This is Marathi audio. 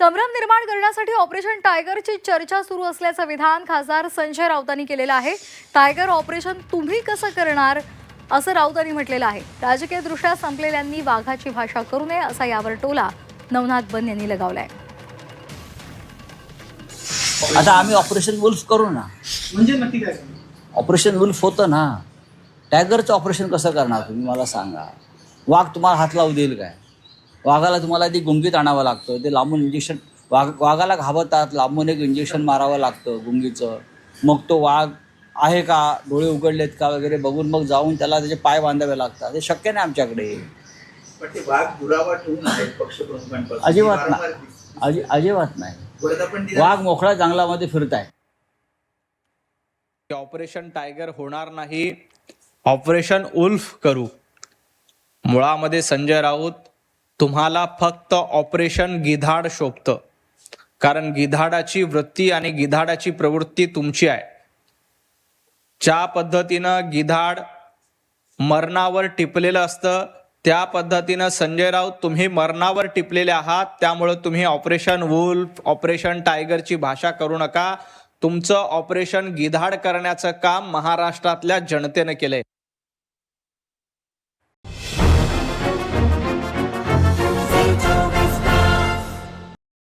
संभ्रम निर्माण करण्यासाठी ऑपरेशन टायगरची चर्चा सुरू असल्याचं विधान खासदार संजय राऊतांनी केलेलं आहे। टायगर ऑपरेशन तुम्ही कसं करणार असं राऊतांनी म्हटलेलं आहे। राजकीयदृष्ट्या संपलेल्यांनी वाघाची भाषा करू नये असा यावर टोला नवनाथ बन यांनी लगावलाय। आता आम्ही ऑपरेशन वुल्फ करू ना, म्हणजे नक्की काय ऑपरेशन वुल्फ होतं ना। टायगरचं ऑपरेशन कसं करणार तुम्ही मला सांगा। वाघ तुम्हाला हात लावू देईल काय? वाघाला तुम्हाला ती गुंगीत आणावं लागतं, ते लांबून इंजेक्शन वाघाला घाबरतात, लांबून एक इंजेक्शन मारावं लागतं गुंगीचं। मग तो वाघ आहे का, डोळे उघडलेत का वगैरे बघून मग जाऊन त्याला त्याचे पाय बांधावे लागतात। हे शक्य नाही आमच्याकडे। पण ते वाघ दुरावा ठेवून आहेत पक्षप्रमुखांपासून अजिबात नाही, अजिबात नाही। वाघ मोकळा जंगलामध्ये फिरताय। ऑपरेशन टायगर होणार नाही, ऑपरेशन उल्फ करू। मुळामध्ये संजय राऊत तुम्हाला फक्त ऑपरेशन गिधाड शोभतं, कारण गिधाडाची वृत्ती आणि गिधाडाची प्रवृत्ती तुमची आहे। ज्या पद्धतीनं गिधाड मरणावर टिपलेलं असतं त्या पद्धतीनं संजय राऊत तुम्ही मरणावर टिपलेले आहात। त्यामुळे तुम्ही ऑपरेशन वुल्फ, ऑपरेशन टायगरची भाषा करू नका। तुमचं ऑपरेशन गिधाड करण्याचं काम महाराष्ट्रातल्या जनतेने केलंय।